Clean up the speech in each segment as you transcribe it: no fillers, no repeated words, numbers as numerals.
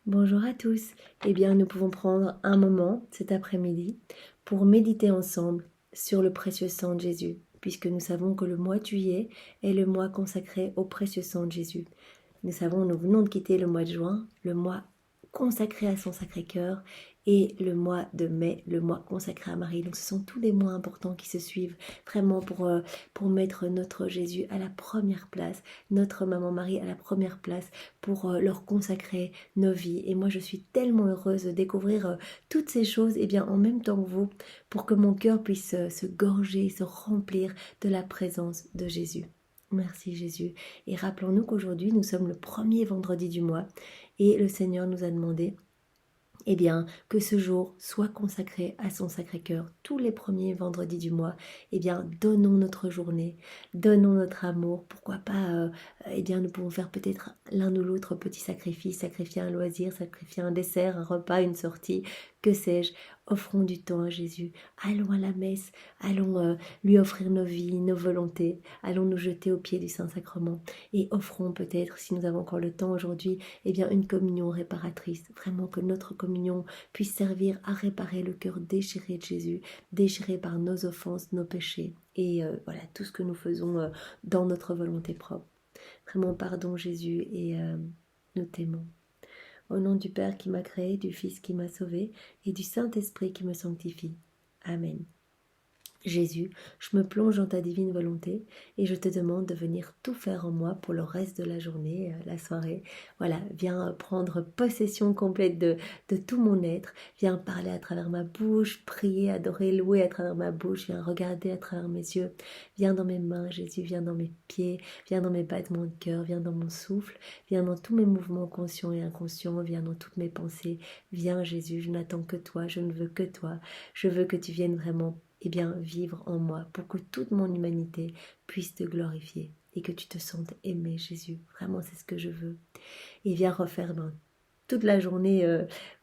Bonjour à tous. Eh bien, nous pouvons prendre un moment cet après-midi pour méditer ensemble sur le précieux sang de Jésus, puisque nous savons que le mois de juillet est le mois consacré au précieux sang de Jésus. Nous savons, nous venons de quitter le mois de juin, le mois consacré à son Sacré-Cœur, et le mois de mai, le mois consacré à Marie. Donc ce sont tous des mois importants qui se suivent, vraiment pour mettre notre Jésus à la première place, notre Maman Marie à la première place, pour leur consacrer nos vies. Et moi, je suis tellement heureuse de découvrir toutes ces choses, et bien en même temps que vous, pour que mon cœur puisse se gorger, se remplir de la présence de Jésus. Merci Jésus. Et rappelons-nous qu'aujourd'hui, nous sommes le premier vendredi du mois et le Seigneur nous a demandé eh bien, que ce jour soit consacré à son Sacré-Cœur. Tous les premiers vendredis du mois, eh bien, donnons notre journée, donnons notre amour. Pourquoi pas, eh bien, nous pouvons faire peut-être l'un ou l'autre petit sacrifice, sacrifier un loisir, sacrifier un dessert, un repas, une sortie, que sais-je. Offrons du temps à Jésus. Allons à la messe, allons lui offrir nos vies, nos volontés. Allons nous jeter aux pieds du Saint-Sacrement et offrons peut-être, si nous avons encore le temps aujourd'hui, eh bien, une communion réparatrice. Vraiment que notre communion puisse servir à réparer le cœur déchiré de Jésus, déchiré par nos offenses, nos péchés et voilà, tout ce que nous faisons dans notre volonté propre. Vraiment, pardon Jésus et nous t'aimons. Au nom du Père qui m'a créé, du Fils qui m'a sauvé et du Saint-Esprit qui me sanctifie. Amen. Jésus, je me plonge dans ta divine volonté et je te demande de venir tout faire en moi pour le reste de la journée, la soirée. Voilà, viens prendre possession complète de tout mon être. Viens parler à travers ma bouche, prier, adorer, louer à travers ma bouche. Viens regarder à travers mes yeux. Viens dans mes mains, Jésus, viens dans mes pieds, viens dans mes battements de cœur, viens dans mon souffle, viens dans tous mes mouvements conscients et inconscients, viens dans toutes mes pensées. Viens Jésus, je n'attends que toi, je ne veux que toi. Je veux que tu viennes vraiment bien, vivre en moi pour que toute mon humanité puisse te glorifier et que tu te sentes aimé, Jésus. Vraiment, c'est ce que je veux. Et viens refaire toute la journée,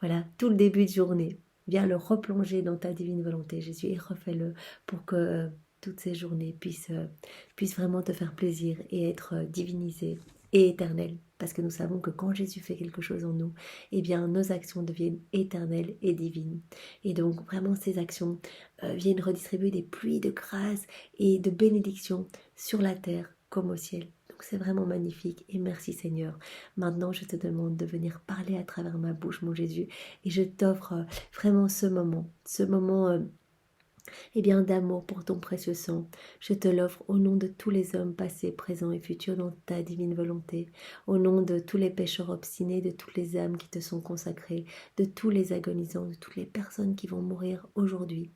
voilà, tout le début de journée. Viens le replonger dans ta divine volonté, Jésus, et refais-le pour que toutes ces journées puissent vraiment te faire plaisir et être divinisées et éternelles. Parce que nous savons que quand Jésus fait quelque chose en nous, eh bien, nos actions deviennent éternelles et divines. Et donc, vraiment, ces actions viennent redistribuer des pluies de grâce et de bénédictions sur la terre comme au ciel. Donc, c'est vraiment magnifique. Et merci Seigneur. Maintenant, je te demande de venir parler à travers ma bouche, mon Jésus. Et je t'offre vraiment ce moment eh bien, d'amour pour ton précieux sang. Je te l'offre au nom de tous les hommes passés, présents et futurs dans ta divine volonté, au nom de tous les pécheurs obstinés, de toutes les âmes qui te sont consacrées, de tous les agonisants, de toutes les personnes qui vont mourir aujourd'hui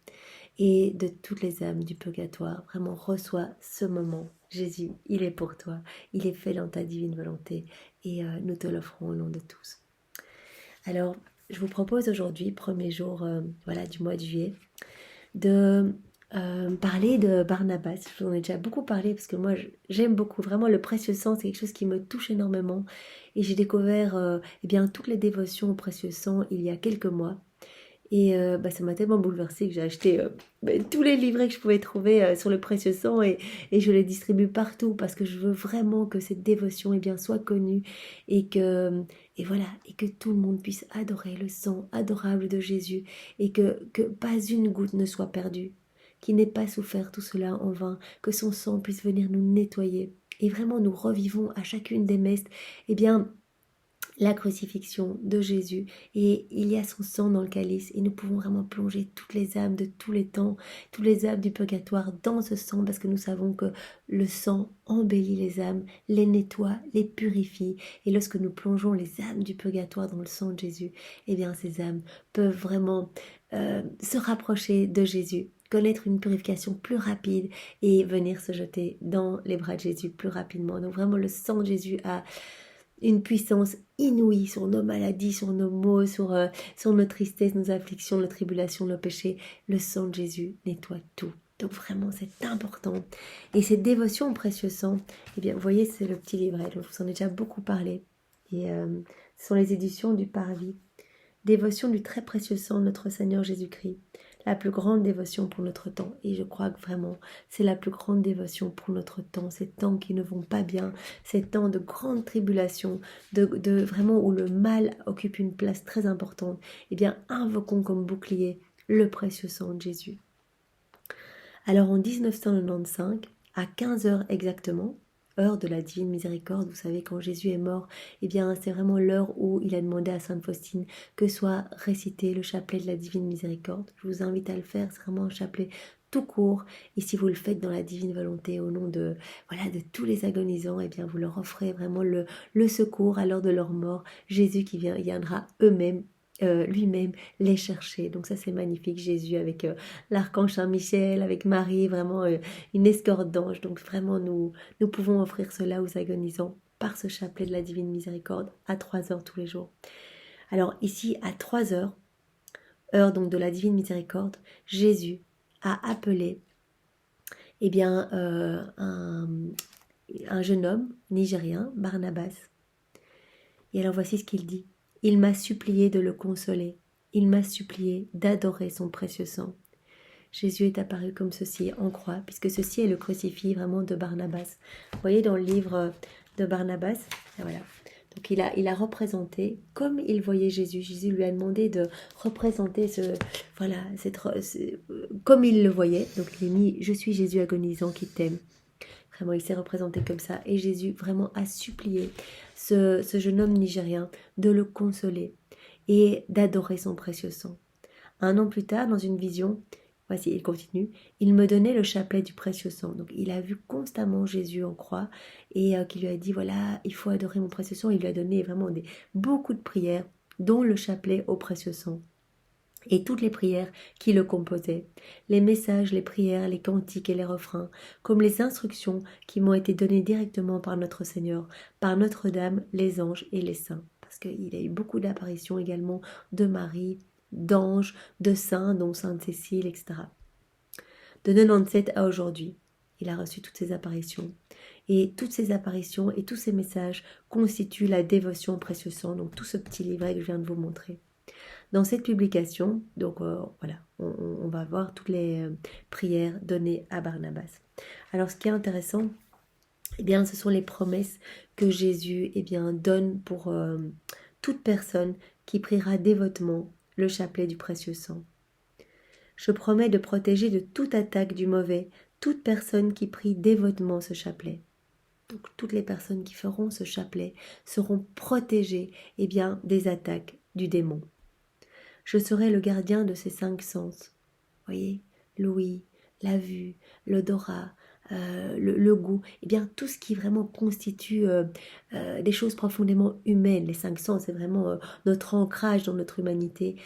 et de toutes les âmes du purgatoire. Vraiment, reçois ce moment. Jésus, il est pour toi, il est fait dans ta divine volonté et nous te l'offrons au nom de tous. Alors, je vous propose aujourd'hui, premier jour voilà, du mois de juillet, de parler de Barnabas. Je vous en ai déjà beaucoup parlé parce que moi j'aime beaucoup, vraiment le précieux sang, c'est quelque chose qui me touche énormément et j'ai découvert eh bien, toutes les dévotions au précieux sang il y a quelques mois. Et ça m'a tellement bouleversée que j'ai acheté tous les livrets que je pouvais trouver sur le précieux sang et je les distribue partout parce que je veux vraiment que cette dévotion eh bien, soit connue et et voilà, et que tout le monde puisse adorer le sang adorable de Jésus et que pas une goutte ne soit perdue, qu'il n'ait pas souffert tout cela en vain, que son sang puisse venir nous nettoyer. Et vraiment, nous revivons à chacune des messes, eh bien, la crucifixion de Jésus et il y a son sang dans le calice et nous pouvons vraiment plonger toutes les âmes de tous les temps, toutes les âmes du purgatoire dans ce sang parce que nous savons que le sang embellit les âmes, les nettoie, les purifie et lorsque nous plongeons les âmes du purgatoire dans le sang de Jésus, eh bien ces âmes peuvent vraiment se rapprocher de Jésus, connaître une purification plus rapide et venir se jeter dans les bras de Jésus plus rapidement. Donc vraiment le sang de Jésus a une puissance inouïe sur nos maladies, sur nos maux, sur nos tristesses, nos afflictions, nos tribulations, nos péchés. Le sang de Jésus nettoie tout. Donc vraiment, c'est important. Et cette dévotion au précieux sang, eh bien, vous voyez, c'est le petit livret. Je vous en ai déjà beaucoup parlé. Et ce sont les éditions du Parvis. Dévotion du très précieux sang de notre Seigneur Jésus-Christ. la plus grande dévotion pour notre temps. Et je crois que vraiment, c'est la plus grande dévotion pour notre temps. Ces temps qui ne vont pas bien, ces temps de grande tribulation, de vraiment où le mal occupe une place très importante. Eh bien, invoquons comme bouclier le précieux sang de Jésus. Alors en 1995, à 15 heures exactement, heure de la divine miséricorde, vous savez, quand Jésus est mort, eh bien c'est vraiment l'heure où il a demandé à Sainte Faustine que soit récité le chapelet de la divine miséricorde. Je vous invite à le faire, c'est vraiment un chapelet tout court, et si vous le faites dans la divine volonté au nom de de tous les agonisants, eh bien vous leur offrez vraiment le secours à l'heure de leur mort. Jésus qui viendra lui-même les chercher. Donc ça c'est magnifique, Jésus avec l'archange Saint-Michel, avec Marie, vraiment une escorte d'anges. Donc vraiment nous pouvons offrir cela aux agonisants par ce chapelet de la divine miséricorde à 3 heures tous les jours. Alors ici à 3 heures, heure donc de la divine miséricorde, Jésus a appelé un jeune homme nigérien, Barnabas. Et alors voici ce qu'il dit. Il m'a supplié de le consoler. Il m'a supplié d'adorer son précieux sang. Jésus est apparu comme ceci en croix, puisque ceci est le crucifix vraiment de Barnabas. Vous voyez dans le livre de Barnabas, voilà. Donc il a représenté comme il voyait Jésus. Jésus lui a demandé de représenter comme il le voyait. Donc il est mis, je suis Jésus agonisant qui t'aime. Vraiment, il s'est représenté comme ça. Et Jésus vraiment a supplié ce jeune homme nigérien de le consoler et d'adorer son précieux sang. 1 an plus tard, dans une vision, voici, il continue, il me donnait le chapelet du précieux sang. Donc, il a vu constamment Jésus en croix et qui lui a dit, voilà, il faut adorer mon précieux sang. Il lui a donné vraiment beaucoup de prières, dont le chapelet au précieux sang. Et toutes les prières qui le composaient, les messages, les prières, les cantiques et les refrains, comme les instructions qui m'ont été données directement par notre Seigneur, par Notre-Dame, les anges et les saints. Parce qu'il a eu beaucoup d'apparitions également de Marie, d'anges, de saints, dont Sainte Cécile, etc. De 97 à aujourd'hui, il a reçu toutes ces apparitions. Et toutes ces apparitions et tous ces messages constituent la dévotion au précieux sang, donc tout ce petit livret que je viens de vous montrer. Dans cette publication, donc on va voir toutes les prières données à Barnabas. Alors ce qui est intéressant, eh bien, ce sont les promesses que Jésus donne pour toute personne qui priera dévotement le chapelet du précieux sang. Je promets de protéger de toute attaque du mauvais toute personne qui prie dévotement ce chapelet. Donc toutes les personnes qui feront ce chapelet seront protégées des attaques du démon. Je serai le gardien de ces 5 sens. Voyez, l'ouïe, la vue, l'odorat, le goût, tout ce qui vraiment constitue des choses profondément humaines. Les 5 sens, c'est vraiment notre ancrage dans notre humanité.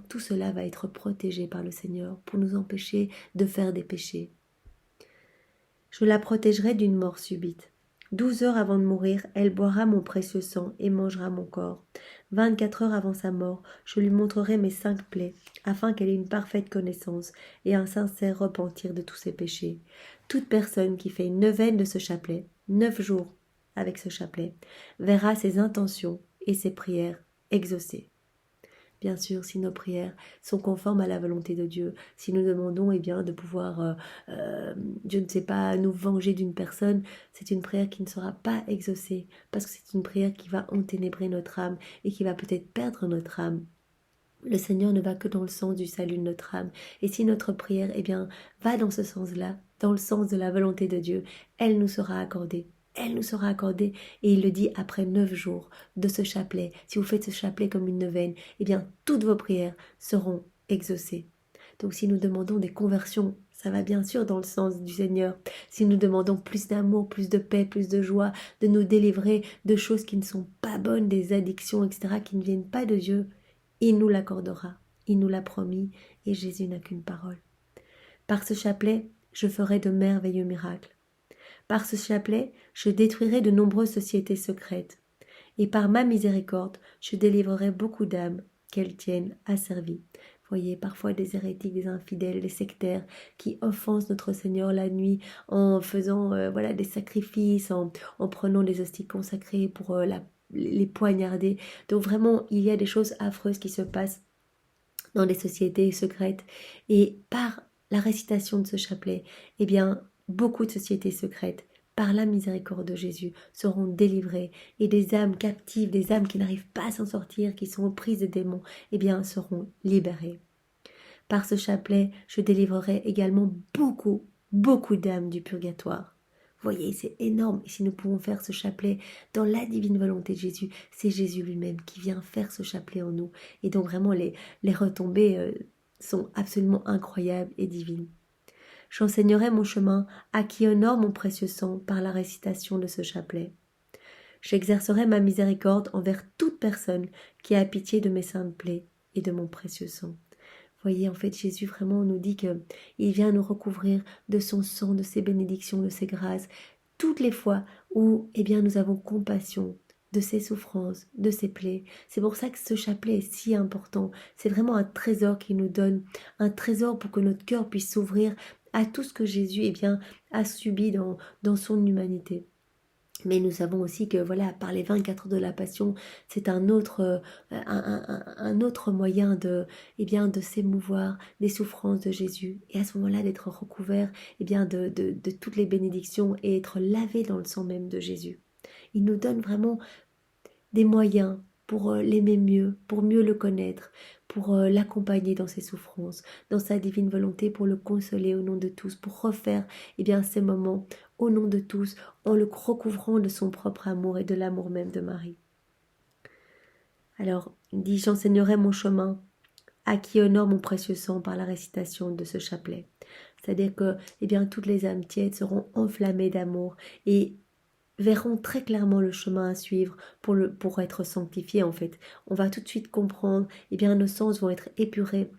Tout cela va être protégé par le Seigneur pour nous empêcher de faire des péchés. Je la protégerai d'une mort subite. 12 heures avant de mourir, elle boira mon précieux sang et mangera mon corps. 24 heures avant sa mort, je lui montrerai mes 5 plaies, afin qu'elle ait une parfaite connaissance et un sincère repentir de tous ses péchés. Toute personne qui fait une neuvaine de ce chapelet, 9 jours avec ce chapelet, verra ses intentions et ses prières exaucées. Bien sûr, si nos prières sont conformes à la volonté de Dieu, si nous demandons de pouvoir, je ne sais pas, nous venger d'une personne, c'est une prière qui ne sera pas exaucée, parce que c'est une prière qui va enténébrer notre âme et qui va peut-être perdre notre âme. Le Seigneur ne va que dans le sens du salut de notre âme. Et si notre prière va dans ce sens-là, dans le sens de la volonté de Dieu, elle nous sera accordée. Elle nous sera accordée, et il le dit après 9 jours de ce chapelet. Si vous faites ce chapelet comme une neuvaine, toutes vos prières seront exaucées. Donc si nous demandons des conversions, ça va bien sûr dans le sens du Seigneur. Si nous demandons plus d'amour, plus de paix, plus de joie, de nous délivrer de choses qui ne sont pas bonnes, des addictions, etc., qui ne viennent pas de Dieu, il nous l'accordera. Il nous l'a promis, et Jésus n'a qu'une parole. Par ce chapelet, je ferai de merveilleux miracles. Par ce chapelet, je détruirai de nombreuses sociétés secrètes. Et par ma miséricorde, je délivrerai beaucoup d'âmes qu'elles tiennent asservies. Voyez, parfois des hérétiques, des infidèles, des sectaires qui offensent notre Seigneur la nuit en faisant des sacrifices, en prenant des hosties consacrées pour les poignarder. Donc vraiment, il y a des choses affreuses qui se passent dans des sociétés secrètes. Et par la récitation de ce chapelet, eh bien, beaucoup de sociétés secrètes, par la miséricorde de Jésus, seront délivrées. Et des âmes captives, des âmes qui n'arrivent pas à s'en sortir, qui sont aux prises des démons, eh bien, seront libérées. Par ce chapelet, je délivrerai également beaucoup, beaucoup d'âmes du purgatoire. Voyez, c'est énorme. Et si nous pouvons faire ce chapelet dans la divine volonté de Jésus, c'est Jésus lui-même qui vient faire ce chapelet en nous. Et donc vraiment, les retombées sont absolument incroyables et divines. J'enseignerai mon chemin à qui honore mon précieux sang par la récitation de ce chapelet. J'exercerai ma miséricorde envers toute personne qui a pitié de mes saintes plaies et de mon précieux sang. Voyez, en fait, Jésus vraiment nous dit qu'il vient nous recouvrir de son sang, de ses bénédictions, de ses grâces, toutes les fois où, eh bien, nous avons compassion de ses souffrances, de ses plaies. C'est pour ça que ce chapelet est si important. C'est vraiment un trésor qu'il nous donne, un trésor pour que notre cœur puisse s'ouvrir à tout ce que Jésus, eh bien, a subi dans son humanité. Mais nous savons aussi que voilà, par les 24 heures de la Passion, c'est un autre moyen eh bien, de s'émouvoir des souffrances de Jésus. Et à ce moment-là, d'être recouvert eh bien, de toutes les bénédictions et être lavé dans le sang même de Jésus. Il nous donne vraiment des moyens pour l'aimer mieux, pour mieux le connaître, pour l'accompagner dans ses souffrances, dans sa divine volonté, pour le consoler au nom de tous, pour refaire eh bien, ces moments au nom de tous, en le recouvrant de son propre amour et de l'amour même de Marie. Alors, il dit, j'enseignerai mon chemin à qui honore mon précieux sang par la récitation de ce chapelet. C'est-à-dire que eh bien, toutes les âmes tièdes seront enflammées d'amour et verront très clairement le chemin à suivre pour être sanctifiés en fait. On va tout de suite comprendre, eh bien nos sens vont être épurés,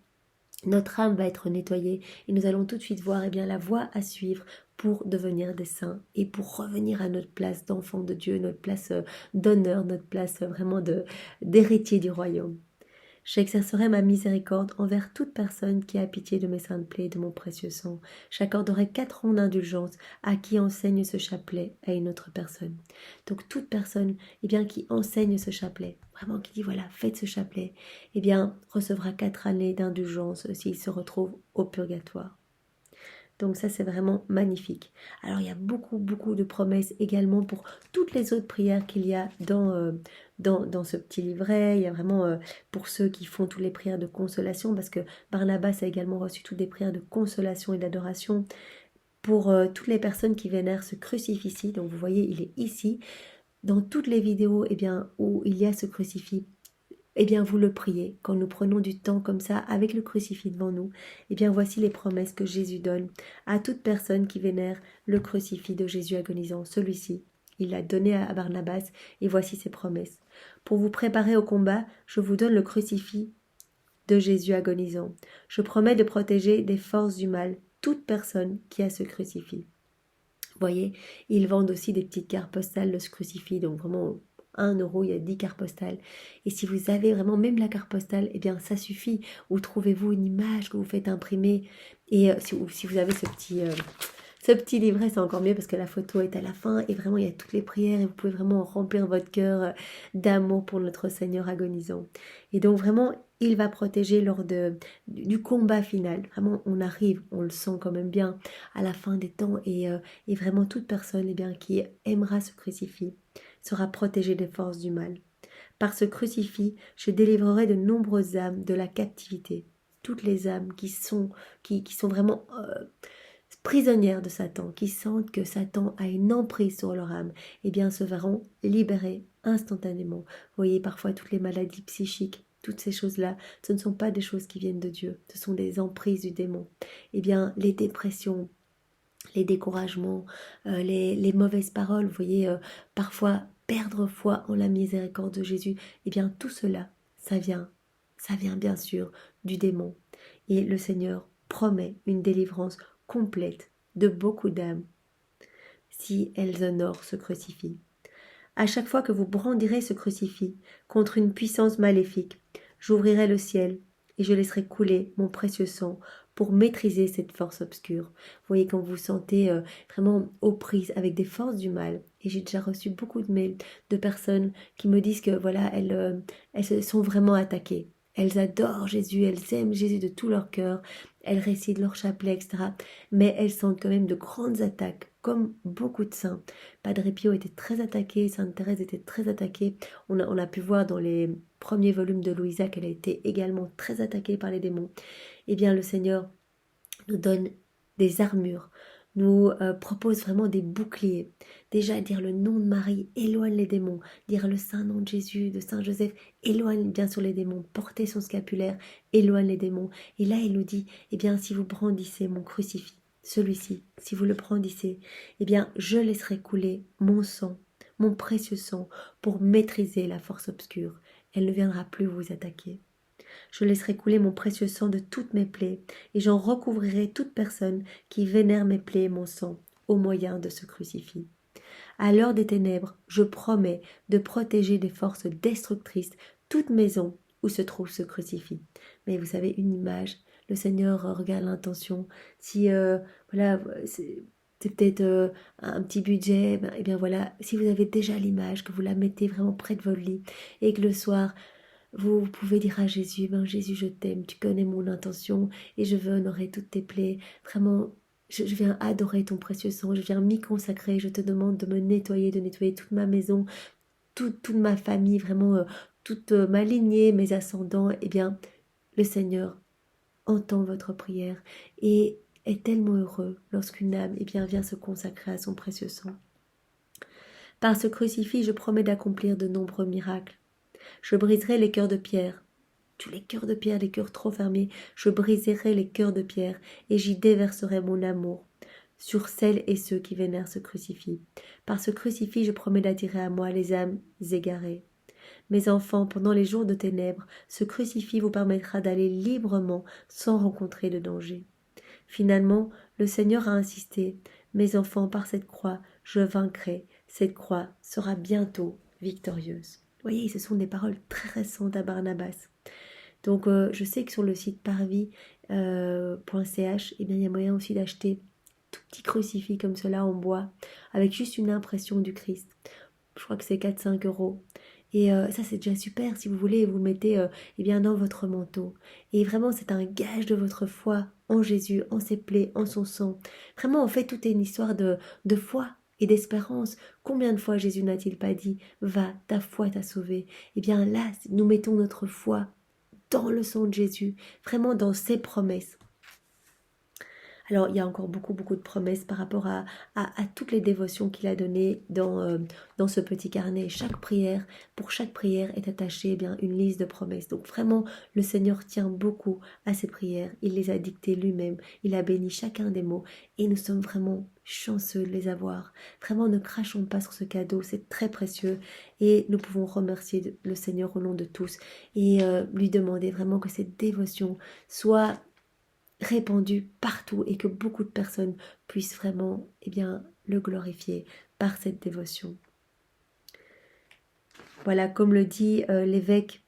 notre âme va être nettoyée et nous allons tout de suite voir eh bien la voie à suivre pour devenir des saints et pour revenir à notre place d'enfant de Dieu, notre place d'honneur, notre place vraiment d'héritier du royaume. J'exercerai ma miséricorde envers toute personne qui a pitié de mes saintes plaies et de mon précieux sang. J'accorderai 4 ans d'indulgence à qui enseigne ce chapelet à une autre personne. Donc toute personne eh bien, qui enseigne ce chapelet, vraiment qui dit voilà, faites ce chapelet, eh bien recevra 4 années d'indulgence s'il se retrouve au purgatoire. Donc ça, c'est vraiment magnifique. Alors, il y a beaucoup, beaucoup de promesses également pour toutes les autres prières qu'il y a dans ce petit livret. Il y a vraiment pour ceux qui font toutes les prières de consolation, parce que Barnabas a également reçu toutes les prières de consolation et d'adoration pour toutes les personnes qui vénèrent ce crucifix. Donc, vous voyez, il est ici. Dans toutes les vidéos eh bien, où il y a ce crucifix, eh bien vous le priez, quand nous prenons du temps comme ça, avec le crucifix devant nous, eh bien voici les promesses que Jésus donne à toute personne qui vénère le crucifix de Jésus agonisant. Celui-ci, il l'a donné à Barnabas, et voici ses promesses. Pour vous préparer au combat, je vous donne le crucifix de Jésus agonisant. Je promets de protéger des forces du mal toute personne qui a ce crucifix. Vous voyez, ils vendent aussi des petites cartes postales de ce crucifix, donc vraiment 1 €, il y a 10 cartes postales. Et si vous avez vraiment même la carte postale, eh bien ça suffit. Ou trouvez-vous une image que vous faites imprimer. Et si vous avez ce petit livret, c'est encore mieux parce que la photo est à la fin. Et vraiment, il y a toutes les prières et vous pouvez vraiment remplir votre cœur d'amour pour notre Seigneur agonisant. Et donc vraiment, il va protéger lors du combat final. Vraiment, on arrive, on le sent quand même bien à la fin des temps. Et vraiment, toute personne eh bien, qui aimera ce crucifix sera protégée des forces du mal. Par ce crucifix, je délivrerai de nombreuses âmes de la captivité. Toutes les âmes qui sont vraiment prisonnières de Satan, qui sentent que Satan a une emprise sur leur âme, eh bien se verront libérées instantanément. Vous voyez parfois toutes les maladies psychiques, toutes ces choses-là, ce ne sont pas des choses qui viennent de Dieu, ce sont des emprises du démon. Eh bien les dépressions, les découragements, les mauvaises paroles, vous voyez, parfois perdre foi en la miséricorde de Jésus, eh bien tout cela, ça vient bien sûr du démon. Et le Seigneur promet une délivrance complète de beaucoup d'âmes si elles honorent ce crucifix. À chaque fois que vous brandirez ce crucifix contre une puissance maléfique, j'ouvrirai le ciel et je laisserai couler mon précieux sang pour maîtriser cette force obscure. Vous voyez, quand vous vous sentez vraiment aux prises avec des forces du mal, et j'ai déjà reçu beaucoup de mails de personnes qui me disent que voilà, elles se sont vraiment attaquées. elles adorent Jésus, elles aiment Jésus de tout leur cœur, elles récitent leur chapelet, etc. Mais elles sentent quand même de grandes attaques, comme beaucoup de saints. Padre Pio était très attaqué, Sainte Thérèse était très attaquée. On a pu voir dans les premiers volumes de Louisa qu'elle a été également très attaquée par les démons. Eh bien, le Seigneur nous donne des armures, nous propose vraiment des boucliers. Déjà, dire le nom de Marie éloigne les démons, dire le saint nom de Jésus, de Saint Joseph éloigne bien sûr les démons, porter son scapulaire éloigne les démons. Et là, il nous dit, eh bien, si vous brandissez mon crucifix, celui-ci, si vous le brandissez, eh bien, je laisserai couler mon sang, mon précieux sang, pour maîtriser la force obscure. Elle ne viendra plus vous attaquer. Je laisserai couler mon précieux sang de toutes mes plaies, et j'en recouvrirai toute personne qui vénère mes plaies et mon sang, au moyen de ce crucifix. À l'heure des ténèbres, je promets de protéger des forces destructrices toute maison où se trouve ce crucifix. Mais vous savez, une image, le Seigneur regarde l'intention. Si, voilà, c'est peut-être un petit budget, et bien voilà, si vous avez déjà l'image, que vous la mettez vraiment près de votre lit, et que le soir, vous pouvez dire à Jésus, ben Jésus, je t'aime, tu connais mon intention et je veux honorer toutes tes plaies. Vraiment, je viens adorer ton précieux sang, je viens m'y consacrer, je te demande de me nettoyer, de nettoyer toute ma maison, toute ma famille, vraiment toute ma lignée, mes ascendants. Eh bien, le Seigneur entend votre prière et est tellement heureux lorsqu'une âme vient se consacrer à son précieux sang. Par ce crucifix, je promets d'accomplir de nombreux miracles. Je briserai les cœurs de pierre. Tous les cœurs de pierre, les cœurs trop fermés, je briserai les cœurs de pierre, et j'y déverserai mon amour sur celles et ceux qui vénèrent ce crucifix. Par ce crucifix, je promets d'attirer à moi les âmes égarées. Mes enfants, pendant les jours de ténèbres, ce crucifix vous permettra d'aller librement sans rencontrer de danger. Finalement, le Seigneur a insisté. Mes enfants, par cette croix, je vaincrai. Cette croix sera bientôt victorieuse. Vous voyez, ce sont des paroles très récentes à Barnabas. Donc, je sais que sur le site parvis.ch, il y a moyen aussi d'acheter tout petit crucifix comme cela en bois, avec juste une impression du Christ. Je crois que c'est 4-5 euros. Et ça, c'est déjà super. Si vous voulez, vous le mettez dans votre manteau. Et vraiment, c'est un gage de votre foi en Jésus, en ses plaies, en son sang. Vraiment, en fait, tout est une histoire de foi et d'espérance. Combien de fois Jésus n'a-t-il pas dit « Va, ta foi t'a sauvé » Eh bien là, nous mettons notre foi dans le sang de Jésus, vraiment dans ses promesses. Alors, il y a encore beaucoup de promesses par rapport à toutes les dévotions qu'il a données dans ce petit carnet. Pour chaque prière est attachée une liste de promesses. Donc vraiment, le Seigneur tient beaucoup à ses prières. Il les a dictées lui-même. Il a béni chacun des mots. Et nous sommes vraiment chanceux de les avoir. Vraiment, ne crachons pas sur ce cadeau. C'est très précieux. Et nous pouvons remercier le Seigneur au nom de tous. Et lui demander vraiment que cette dévotion soit répandu partout et que beaucoup de personnes puissent vraiment le glorifier par cette dévotion. Voilà, comme le dit l'évêque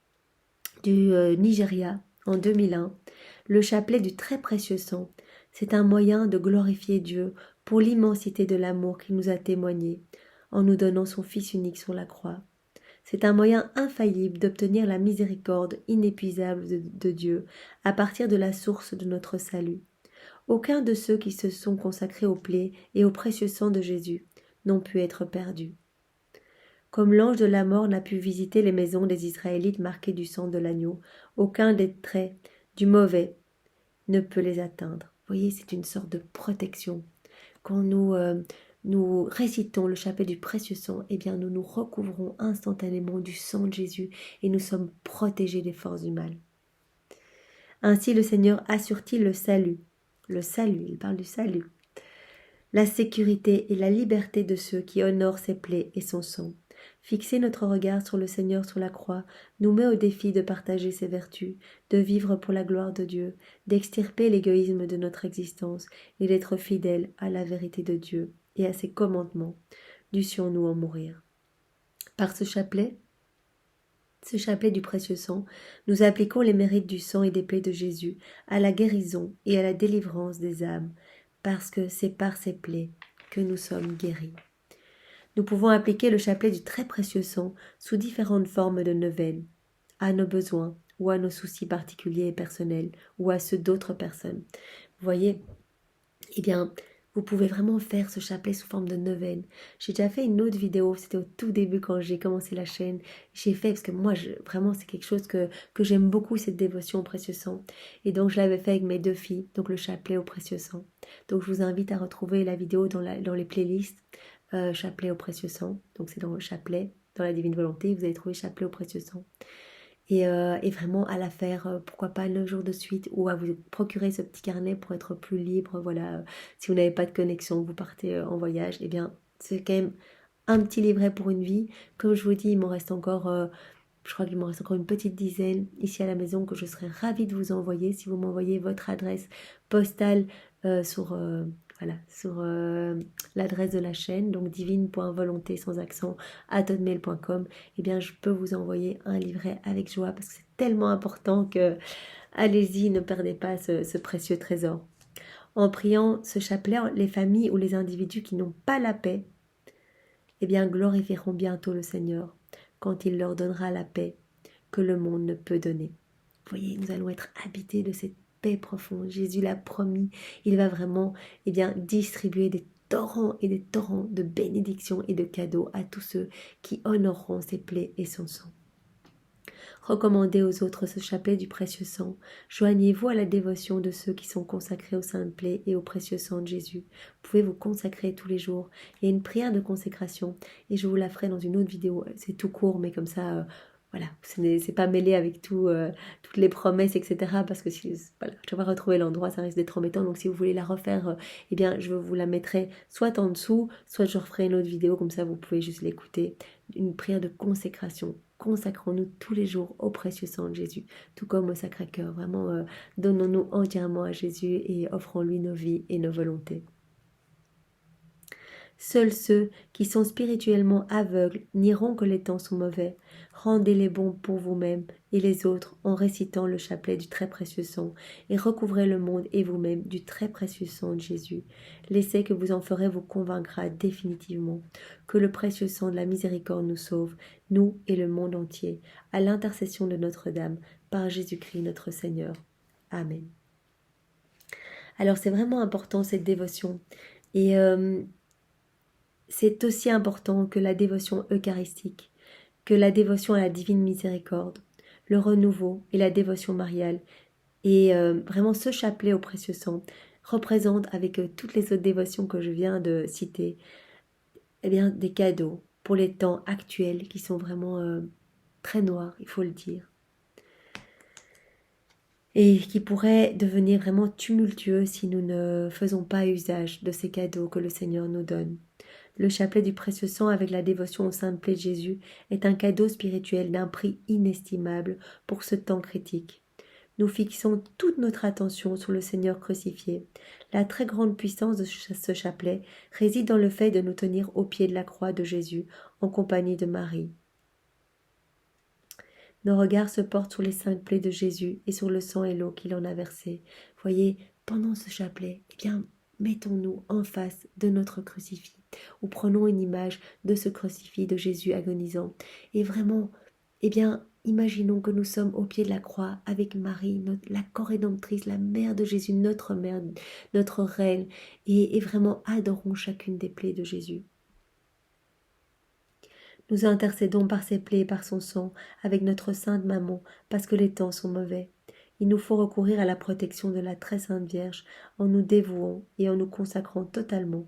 du Nigeria en 2001, le chapelet du très précieux sang, c'est un moyen de glorifier Dieu pour l'immensité de l'amour qu'il nous a témoigné en nous donnant son Fils unique sur la croix. C'est un moyen infaillible d'obtenir la miséricorde inépuisable de Dieu à partir de la source de notre salut. Aucun de ceux qui se sont consacrés aux plaies et au précieux sang de Jésus n'ont pu être perdus. Comme l'ange de la mort n'a pu visiter les maisons des Israélites marquées du sang de l'agneau, aucun des traits du mauvais ne peut les atteindre. Vous voyez, c'est une sorte de protection. Quand nous récitons le chapelet du précieux sang, nous nous recouvrons instantanément du sang de Jésus et nous sommes protégés des forces du mal. Ainsi le Seigneur assure-t-il le salut. Le salut, il parle du salut. La sécurité et la liberté de ceux qui honorent ses plaies et son sang. Fixer notre regard sur le Seigneur sur la croix nous met au défi de partager ses vertus, de vivre pour la gloire de Dieu, d'extirper l'égoïsme de notre existence et d'être fidèles à la vérité de Dieu et à ses commandements. Dussions-nous en mourir. Par ce chapelet du précieux sang, nous appliquons les mérites du sang et des plaies de Jésus à la guérison et à la délivrance des âmes, parce que c'est par ces plaies que nous sommes guéris. Nous pouvons appliquer le chapelet du très précieux sang sous différentes formes de neuvaines, à nos besoins, ou à nos soucis particuliers et personnels, ou à ceux d'autres personnes. Vous voyez, eh bien, vous pouvez vraiment faire ce chapelet sous forme de neuvaine. J'ai déjà fait une autre vidéo, c'était au tout début quand j'ai commencé la chaîne. J'ai fait, parce que moi, vraiment, c'est quelque chose que j'aime beaucoup, cette dévotion au précieux sang. Et donc, je l'avais fait avec mes 2 filles, donc le chapelet au précieux sang. Donc, je vous invite à retrouver la vidéo dans les playlists, chapelet au précieux sang. Donc, c'est dans le chapelet, dans la divine volonté, vous allez trouver chapelet au précieux sang. Et vraiment à la faire, pourquoi pas 9 jours de suite, ou à vous procurer ce petit carnet pour être plus libre. Voilà, si vous n'avez pas de connexion, vous partez en voyage, eh bien c'est quand même un petit livret pour une vie. Comme je vous dis, il m'en reste encore, je crois qu'il m'en reste encore une petite dizaine ici à la maison que je serais ravie de vous envoyer si vous m'envoyez votre adresse postale sur voilà, sur l'adresse de la chaîne, donc divine.volonté sans accent @hotmail.com. Eh bien, je peux vous envoyer un livret avec joie parce que c'est tellement important que, allez-y, ne perdez pas ce précieux trésor. En priant ce chapelet, les familles ou les individus qui n'ont pas la paix, eh bien, glorifieront bientôt le Seigneur quand il leur donnera la paix que le monde ne peut donner. Vous voyez, nous allons être habités de cette paix profonde. Jésus l'a promis. Il va vraiment, eh bien, distribuer des torrents et des torrents de bénédictions et de cadeaux à tous ceux qui honoreront ses plaies et son sang. Recommandez aux autres ce chapelet du précieux sang. Joignez-vous à la dévotion de ceux qui sont consacrés aux saintes plaies et au précieux sang de Jésus. Vous pouvez vous consacrer tous les jours. Il y a une prière de consécration et je vous la ferai dans une autre vidéo. C'est tout court, mais comme ça, voilà, c'est pas mêlé avec toutes les promesses, etc. Parce que voilà, je vais retrouver l'endroit, ça risque d'être embêtant. Donc si vous voulez la refaire, eh bien, je vous la mettrai soit en dessous, soit je referai une autre vidéo, comme ça vous pouvez juste l'écouter. Une prière de consécration. Consacrons-nous tous les jours au précieux sang de Jésus, tout comme au Sacré-Cœur. Vraiment, donnons-nous entièrement à Jésus et offrons-lui nos vies et nos volontés. Seuls ceux qui sont spirituellement aveugles nieront que les temps sont mauvais. Rendez-les bons pour vous-même et les autres en récitant le chapelet du très précieux sang et recouvrez le monde et vous-même du très précieux sang de Jésus. L'essai que vous en ferez vous convaincra définitivement que le précieux sang de la miséricorde nous sauve, nous et le monde entier, à l'intercession de Notre-Dame, par Jésus-Christ notre Seigneur. Amen. Alors c'est vraiment important cette dévotion et c'est aussi important que la dévotion eucharistique, que la dévotion à la divine miséricorde, le renouveau et la dévotion mariale. Et vraiment ce chapelet au précieux sang représente avec toutes les autres dévotions que je viens de citer, eh bien, des cadeaux pour les temps actuels qui sont vraiment très noirs, il faut le dire. Et qui pourraient devenir vraiment tumultueux si nous ne faisons pas usage de ces cadeaux que le Seigneur nous donne. Le chapelet du précieux sang avec la dévotion aux saintes plaies de Jésus est un cadeau spirituel d'un prix inestimable pour ce temps critique. Nous fixons toute notre attention sur le Seigneur crucifié. La très grande puissance de ce chapelet réside dans le fait de nous tenir au pied de la croix de Jésus en compagnie de Marie. Nos regards se portent sur les saintes plaies de Jésus et sur le sang et l'eau qu'il en a versé. Voyez, pendant ce chapelet, eh bien, mettons-nous en face de notre crucifix, ou prenons une image de ce crucifix de Jésus agonisant. Et vraiment, eh bien, imaginons que nous sommes au pied de la croix avec Marie, la corédemptrice, la mère de Jésus, notre mère, notre reine, et vraiment adorons chacune des plaies de Jésus. Nous intercédons par ses plaies et par son sang avec notre sainte maman, parce que les temps sont mauvais. Il nous faut recourir à la protection de la très sainte Vierge en nous dévouant et en nous consacrant totalement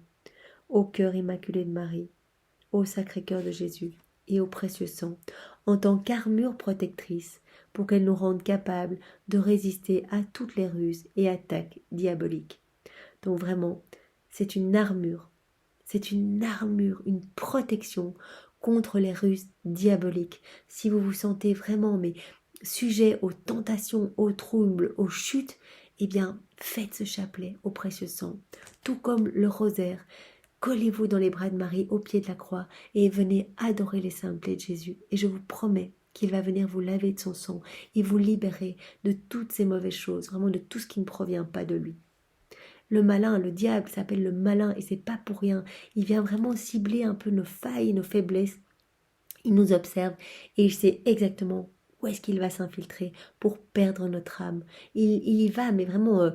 au cœur immaculé de Marie, au Sacré-Cœur de Jésus et au précieux sang, en tant qu'armure protectrice, pour qu'elle nous rende capables de résister à toutes les ruses et attaques diaboliques. Donc vraiment, c'est une armure, une protection contre les ruses diaboliques. Si vous vous sentez vraiment sujet aux tentations, aux troubles, aux chutes, eh bien, faites ce chapelet au précieux sang, tout comme le rosaire. Collez-vous dans les bras de Marie au pied de la croix et venez adorer les saintes plaies de Jésus. Et je vous promets qu'il va venir vous laver de son sang et vous libérer de toutes ces mauvaises choses, vraiment de tout ce qui ne provient pas de lui. Le malin, le diable s'appelle le malin et c'est pas pour rien. Il vient vraiment cibler un peu nos failles, nos faiblesses. Il nous observe et il sait exactement où est-ce qu'il va s'infiltrer pour perdre notre âme. Il y va, mais vraiment,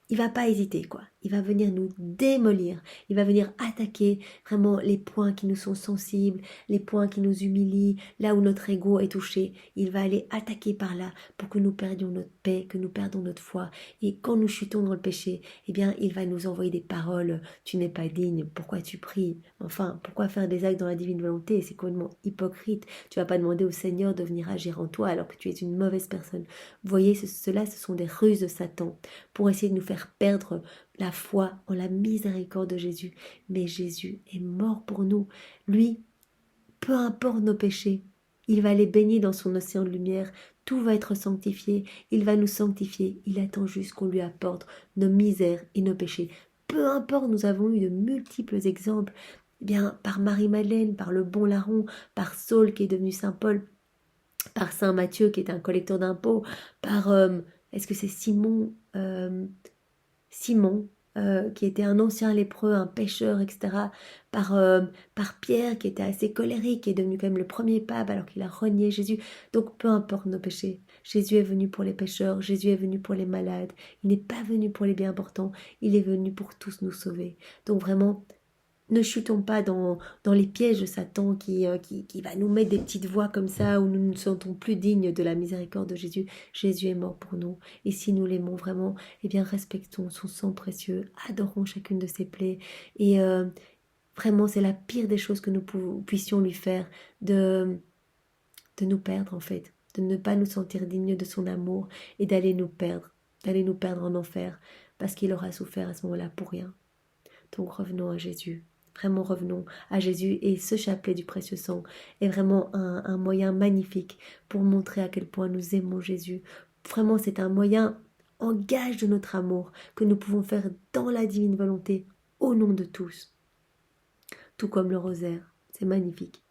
il va pas hésiter, quoi. Il va venir nous démolir. Il va venir attaquer vraiment les points qui nous sont sensibles, les points qui nous humilient, là où notre ego est touché. Il va aller attaquer par là pour que nous perdions notre paix, que nous perdons notre foi. Et quand nous chutons dans le péché, eh bien, il va nous envoyer des paroles. Tu n'es pas digne. Pourquoi tu pries? Enfin, pourquoi faire des actes dans la divine volonté? C'est complètement hypocrite. Tu vas pas demander au Seigneur de venir agir en toi alors que tu es une mauvaise personne. Vous voyez, cela, ce sont des ruses de Satan pour essayer de nous faire perdre la foi en la miséricorde de Jésus. Mais Jésus est mort pour nous. Lui, peu importe nos péchés, il va les baigner dans son océan de lumière. Tout va être sanctifié. Il va nous sanctifier. Il attend juste qu'on lui apporte nos misères et nos péchés. Peu importe, nous avons eu de multiples exemples. Eh bien, par Marie-Madeleine, par le bon larron, par Saul qui est devenu Saint Paul, par Saint Matthieu qui est un collecteur d'impôts, par, est-ce que c'est Simon Simon, qui était un ancien lépreux, un pêcheur, etc., par Pierre, qui était assez colérique, qui est devenu quand même le premier pape alors qu'il a renié Jésus. Donc peu importe nos péchés, Jésus est venu pour les pécheurs, Jésus est venu pour les malades, il n'est pas venu pour les bien portants, il est venu pour tous nous sauver. Donc vraiment, ne chutons pas dans les pièges de Satan qui va nous mettre des petites voies comme ça où nous ne nous sentons plus dignes de la miséricorde de Jésus. Jésus est mort pour nous. Et si nous l'aimons vraiment, eh bien respectons son sang précieux, adorons chacune de ses plaies. Et vraiment, c'est la pire des choses que nous puissions lui faire, de nous perdre en fait, de ne pas nous sentir dignes de son amour et d'aller nous perdre en enfer, parce qu'il aura souffert à ce moment-là pour rien. Donc revenons à Jésus. Vraiment revenons à Jésus, et ce chapelet du précieux sang est vraiment un moyen magnifique pour montrer à quel point nous aimons Jésus. Vraiment, c'est un moyen en gage de notre amour que nous pouvons faire dans la divine volonté au nom de tous. Tout comme le rosaire, c'est magnifique.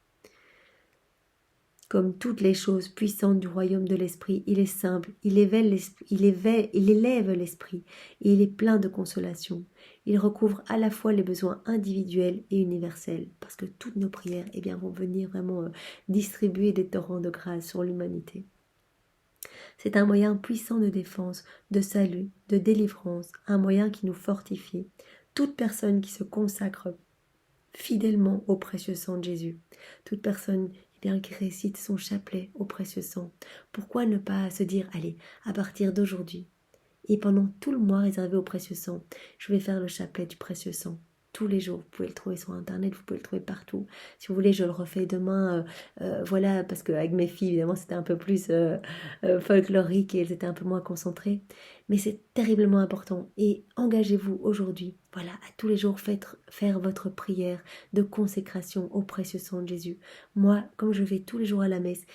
Comme toutes les choses puissantes du royaume de l'esprit, il est simple, il élève l'esprit, et il est plein de consolation. Il recouvre à la fois les besoins individuels et universels, parce que toutes nos prières vont venir vraiment distribuer des torrents de grâce sur l'humanité. C'est un moyen puissant de défense, de salut, de délivrance, un moyen qui nous fortifie. Toute personne qui se consacre fidèlement au précieux sang de Jésus, toute personne qui récite son chapelet au précieux sang, pourquoi ne pas se dire, allez, à partir d'aujourd'hui, et pendant tout le mois réservé au précieux sang, je vais faire le chapelet du précieux sang. Tous les jours, vous pouvez le trouver sur internet, vous pouvez le trouver partout. Si vous voulez, je le refais demain, voilà, parce qu'avec mes filles, évidemment, c'était un peu plus folklorique et elles étaient un peu moins concentrées. Mais c'est terriblement important. Et engagez-vous aujourd'hui, voilà, à tous les jours, faire votre prière de consécration au précieux sang de Jésus. Moi, comme je vais tous les jours à la messe,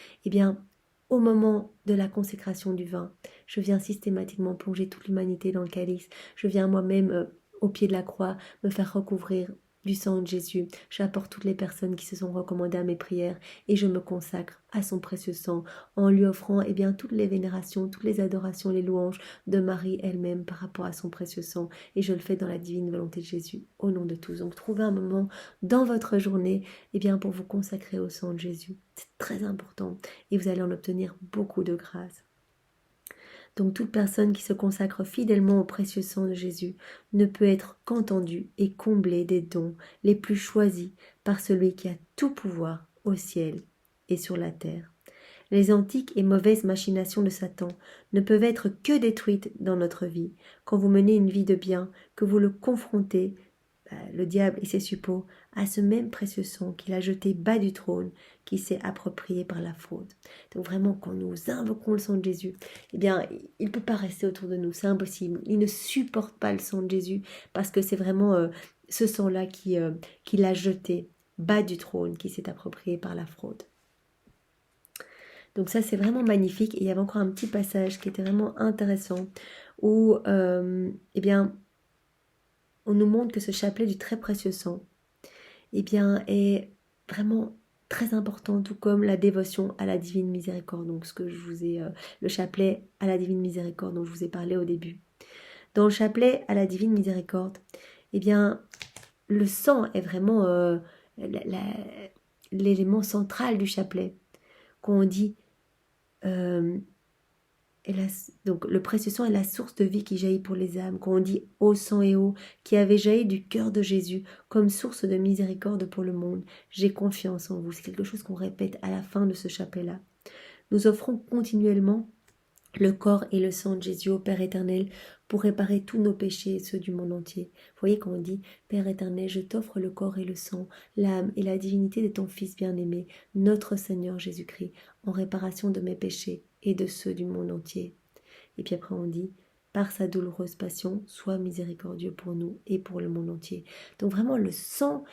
au moment de la consécration du vin, je viens systématiquement plonger toute l'humanité dans le calice. Je viens moi-même au pied de la croix me faire recouvrir du sang de Jésus. J'apporte toutes les personnes qui se sont recommandées à mes prières et je me consacre à son précieux sang en lui offrant toutes les vénérations, toutes les adorations, les louanges de Marie elle-même par rapport à son précieux sang. Et je le fais dans la divine volonté de Jésus, au nom de tous. Donc trouvez un moment dans votre journée pour vous consacrer au sang de Jésus. C'est très important et vous allez en obtenir beaucoup de grâce. Donc toute personne qui se consacre fidèlement au précieux sang de Jésus ne peut être qu'entendue et comblée des dons les plus choisis par celui qui a tout pouvoir au ciel et sur la terre. Les antiques et mauvaises machinations de Satan ne peuvent être que détruites dans notre vie quand vous menez une vie de bien, que vous le confrontez, le diable et ses suppôts, à ce même précieux sang qu'il a jeté bas du trône, qui s'est approprié par la fraude. Donc vraiment, quand nous invoquons le sang de Jésus, il ne peut pas rester autour de nous, c'est impossible. Il ne supporte pas le sang de Jésus, parce que c'est vraiment ce sang-là qui l'a jeté bas du trône, qui s'est approprié par la fraude. Donc ça, c'est vraiment magnifique. Et il y avait encore un petit passage qui était vraiment intéressant, où on nous montre que ce chapelet du très précieux sang est vraiment très important, tout comme la dévotion à la divine miséricorde. Donc ce que je vous ai, le chapelet à la divine miséricorde dont je vous ai parlé au début. Dans le chapelet à la divine miséricorde, le sang est vraiment l'élément central du chapelet. Quand on dit euh, donc le précieux sang est la source de vie qui jaillit pour les âmes. Quand on dit ô sang et eau qui avait jailli du cœur de Jésus comme source de miséricorde pour le monde, j'ai confiance en vous. C'est quelque chose qu'on répète à la fin de ce chapelet-là. Nous offrons continuellement le corps et le sang de Jésus au Père éternel pour réparer tous nos péchés et ceux du monde entier. Vous voyez quand on dit Père éternel, je t'offre le corps et le sang, l'âme et la divinité de ton Fils bien-aimé, notre Seigneur Jésus-Christ, en réparation de mes péchés et de ceux du monde entier. Et puis après on dit par sa douloureuse passion, sois miséricordieux pour nous et pour le monde entier. Donc vraiment le sang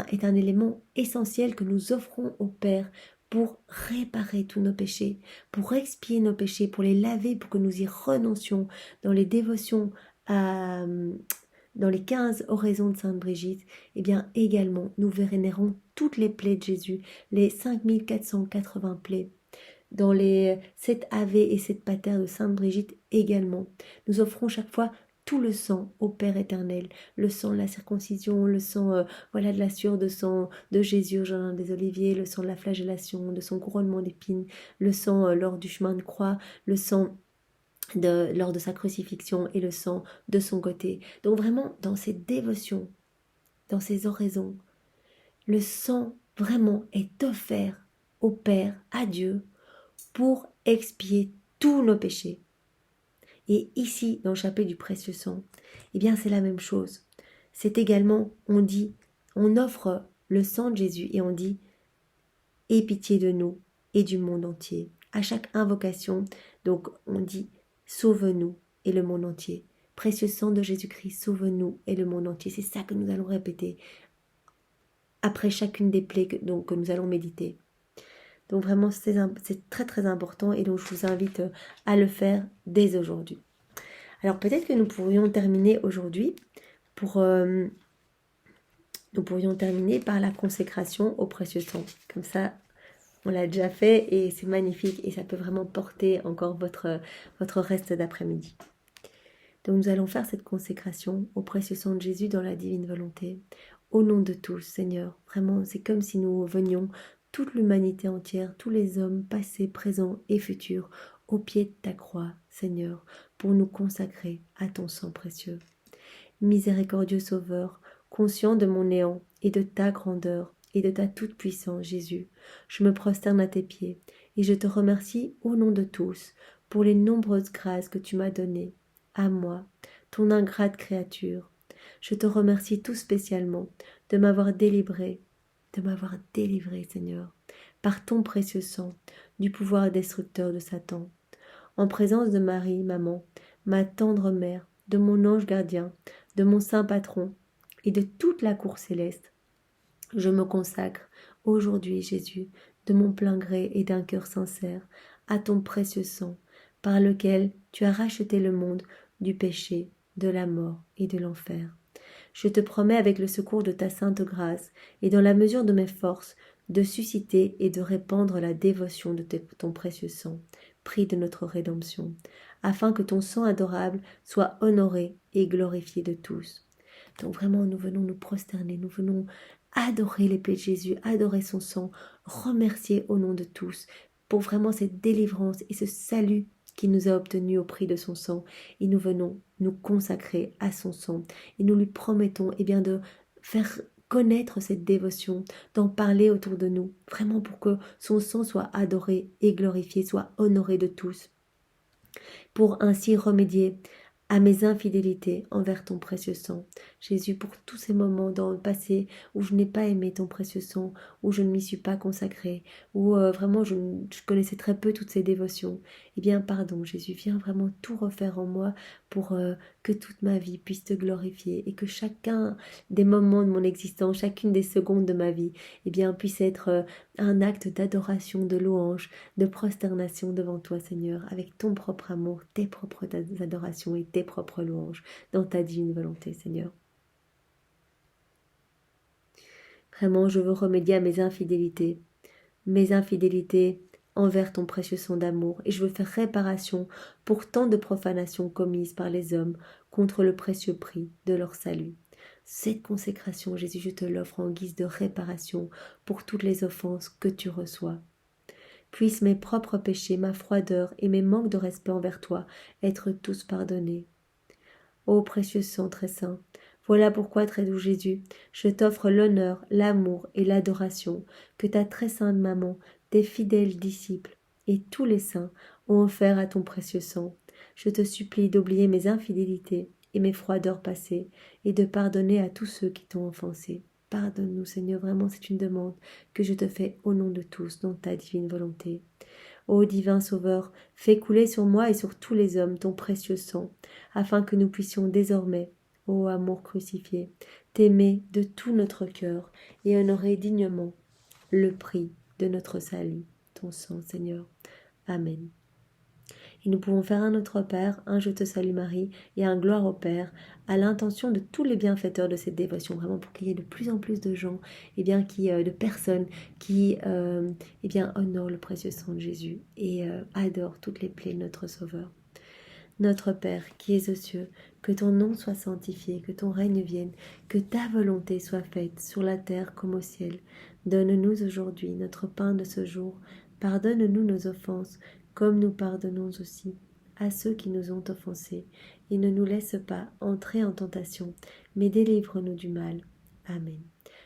est un élément essentiel que nous offrons au Père pour réparer tous nos péchés, pour expier nos péchés, pour les laver, pour que nous y renoncions dans les dévotions dans les 15 oraisons de Sainte Brigitte, et bien également nous vénérons toutes les plaies de Jésus, les 5480 plaies dans les 7 Ave et 7 Pater de Sainte Brigitte également. Nous offrons chaque fois tout le sang au Père éternel, le sang de la circoncision, le sang de la sueur de sang de Jésus au jardin des Oliviers, le sang de la flagellation, de son couronnement d'épines, le sang lors du chemin de croix, le sang lors de sa crucifixion et le sang de son côté. Donc vraiment, dans ces dévotions, dans ces oraisons, le sang vraiment est offert au Père, à Dieu, pour expier tous nos péchés. Et ici, dans le chapelet du précieux sang, eh bien c'est la même chose. C'est également, on dit, on offre le sang de Jésus et on dit, aie pitié de nous et du monde entier. À chaque invocation, donc on dit, sauve-nous et le monde entier. Précieux sang de Jésus-Christ, sauve-nous et le monde entier. C'est ça que nous allons répéter après chacune des plaies que nous allons méditer. Donc vraiment, c'est très très important et donc je vous invite à le faire dès aujourd'hui. Alors peut-être que nous pourrions terminer aujourd'hui nous pourrions terminer par la consécration au précieux sang. Comme ça, on l'a déjà fait et c'est magnifique et ça peut vraiment porter encore votre reste d'après-midi. Donc nous allons faire cette consécration au précieux sang de Jésus dans la divine volonté. Au nom de tous, Seigneur, vraiment c'est comme si nous venions toute l'humanité entière, tous les hommes passés, présents et futurs, au pied de ta croix, Seigneur, pour nous consacrer à ton sang précieux. Miséricordieux Sauveur, conscient de mon néant et de ta grandeur et de ta toute-puissance, Jésus, je me prosterne à tes pieds et je te remercie au nom de tous pour les nombreuses grâces que tu m'as données, à moi, ton ingrate créature. Je te remercie tout spécialement de m'avoir délivré, Seigneur, par ton précieux sang, du pouvoir destructeur de Satan. En présence de Marie, maman, ma tendre mère, de mon ange gardien, de mon saint patron et de toute la cour céleste, je me consacre aujourd'hui, Jésus, de mon plein gré et d'un cœur sincère, à ton précieux sang, par lequel tu as racheté le monde du péché, de la mort et de l'enfer. Je te promets avec le secours de ta sainte grâce et dans la mesure de mes forces de susciter et de répandre la dévotion de ton précieux sang, prix de notre rédemption, afin que ton sang adorable soit honoré et glorifié de tous. Donc vraiment, nous venons nous prosterner, nous venons adorer les plaies de Jésus, adorer son sang, remercier au nom de tous pour vraiment cette délivrance et ce salut qu'il nous a obtenu au prix de son sang. Et nous venons nous consacrer à son sang. Et nous lui promettons bien, de faire connaître cette dévotion, d'en parler autour de nous, vraiment pour que son sang soit adoré et glorifié, soit honoré de tous, pour ainsi remédier à mes infidélités envers ton précieux sang. Jésus, pour tous ces moments dans le passé où je n'ai pas aimé ton précieux sang, où je ne m'y suis pas consacrée, où vraiment je connaissais très peu toutes ces dévotions, eh bien pardon Jésus, viens vraiment tout refaire en moi pour que toute ma vie puisse te glorifier et que chacun des moments de mon existence, chacune des secondes de ma vie, eh bien puisse être un acte d'adoration, de louange, de prosternation devant toi Seigneur, avec ton propre amour, tes propres adorations et tes propres louanges, dans ta divine volonté Seigneur. Vraiment, je veux remédier à mes infidélités envers ton précieux sang d'amour, et je veux faire réparation pour tant de profanations commises par les hommes contre le précieux prix de leur salut. Cette consécration, Jésus, je te l'offre en guise de réparation pour toutes les offenses que tu reçois. puissent mes propres péchés, ma froideur et mes manques de respect envers toi être tous pardonnés. Ô précieux sang très saint, voilà pourquoi, très doux Jésus, je t'offre l'honneur, l'amour et l'adoration que ta très sainte maman, tes fidèles disciples et tous les saints ont offert à ton précieux sang. Je te supplie d'oublier mes infidélités et mes froideurs passées et de pardonner à tous ceux qui t'ont offensé. Pardonne-nous, Seigneur, vraiment c'est une demande que je te fais au nom de tous, dans ta divine volonté. Ô divin Sauveur, fais couler sur moi et sur tous les hommes ton précieux sang, afin que nous puissions désormais, ô amour crucifié, t'aimer de tout notre cœur et honorer dignement le prix de notre salut, ton sang, Seigneur. Amen. Et nous pouvons faire un Notre Père, un Je te salue Marie et un Gloire au Père à l'intention de tous les bienfaiteurs de cette dévotion, vraiment pour qu'il y ait de plus en plus de gens, de personnes qui honorent le précieux sang de Jésus et adorent toutes les plaies de notre Sauveur. Notre Père qui es aux cieux, que ton nom soit sanctifié, que ton règne vienne, que ta volonté soit faite sur la terre comme au ciel. Donne-nous aujourd'hui notre pain de ce jour. Pardonne-nous nos offenses, comme nous pardonnons aussi à ceux qui nous ont offensés. Et ne nous laisse pas entrer en tentation, mais délivre-nous du mal. Amen.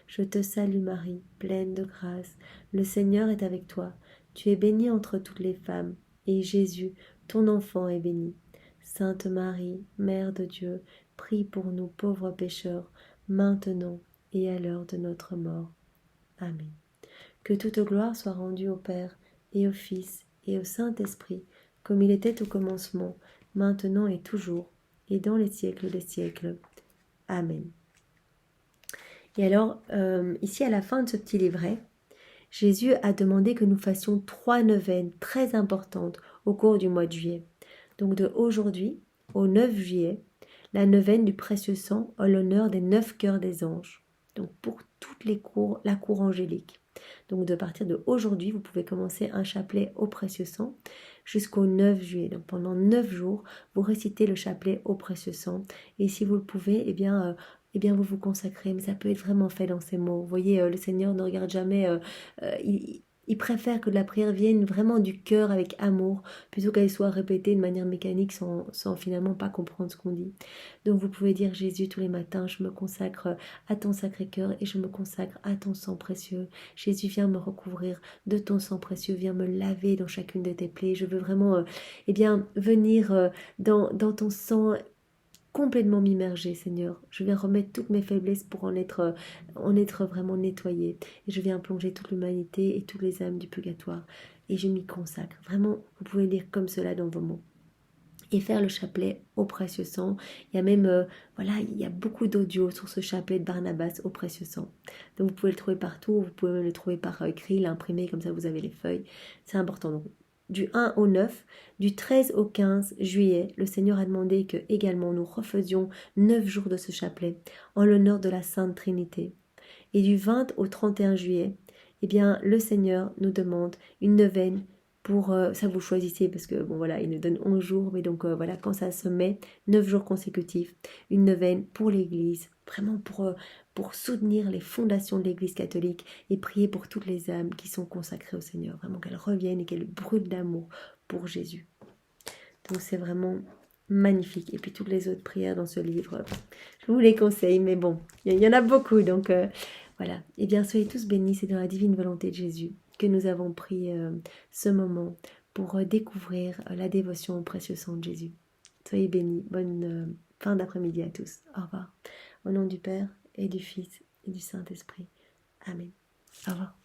Je te salue Marie, pleine de grâce. Le Seigneur est avec toi. Tu es bénie entre toutes les femmes, et Jésus, ton enfant, est béni. Sainte Marie, Mère de Dieu, prie pour nous pauvres pécheurs, maintenant et à l'heure de notre mort. Amen. Que toute gloire soit rendue au Père, et au Fils, et au Saint-Esprit, comme il était au commencement, maintenant et toujours, et dans les siècles des siècles. Amen. Et alors, ici à la fin de ce petit livret, Jésus a demandé que nous fassions 3 neuvaines très importantes au cours du mois de juillet. Donc de aujourd'hui au 9 juillet, la neuvaine du précieux sang en l'honneur des 9 cœurs des anges. Donc pour toutes la cour angélique. Donc de partir de aujourd'hui, vous pouvez commencer un chapelet au précieux sang jusqu'au 9 juillet. Donc pendant 9 jours, vous récitez le chapelet au précieux sang. Et si vous le pouvez, vous vous consacrez. Mais ça peut être vraiment fait dans ces mots. Vous voyez, le Seigneur ne regarde jamais... il préfère que la prière vienne vraiment du cœur avec amour, plutôt qu'elle soit répétée de manière mécanique sans finalement pas comprendre ce qu'on dit. Donc vous pouvez dire: Jésus, tous les matins, je me consacre à ton sacré cœur et je me consacre à ton sang précieux. Jésus, viens me recouvrir de ton sang précieux, viens me laver dans chacune de tes plaies. Je veux vraiment venir dans ton sang, complètement m'immerger, Seigneur. Je viens remettre toutes mes faiblesses pour en être vraiment nettoyée. Et je viens plonger toute l'humanité et toutes les âmes du purgatoire. Et je m'y consacre. Vraiment, vous pouvez lire comme cela dans vos mots. Et faire le chapelet au précieux sang. Il y a même, il y a beaucoup d'audio sur ce chapelet de Barnabas au précieux sang. Donc vous pouvez le trouver partout. Vous pouvez même le trouver par écrit, l'imprimé, comme ça vous avez les feuilles. C'est important. Donc, du 1 au 9, du 13 au 15 juillet, le Seigneur a demandé que également nous refaisions 9 jours de ce chapelet en l'honneur de la Sainte Trinité. Et du 20 au 31 juillet, le Seigneur nous demande une neuvaine pour, ça vous choisissez parce que il nous donne 11 jours, mais donc quand ça se met, 9 jours consécutifs, une neuvaine pour l'Église, vraiment pour soutenir les fondations de l'Église catholique et prier pour toutes les âmes qui sont consacrées au Seigneur, vraiment qu'elles reviennent et qu'elles brûlent d'amour pour Jésus. Donc c'est vraiment magnifique. Et puis toutes les autres prières dans ce livre, je vous les conseille, mais bon, il y en a beaucoup, donc voilà. Eh bien, soyez tous bénis, c'est dans la divine volonté de Jésus que nous avons pris ce moment pour découvrir la dévotion au précieux sang de Jésus. Soyez bénis, bonne fin d'après-midi à tous. Au revoir. Au nom du Père et du Fils et du Saint-Esprit. Amen. Au revoir.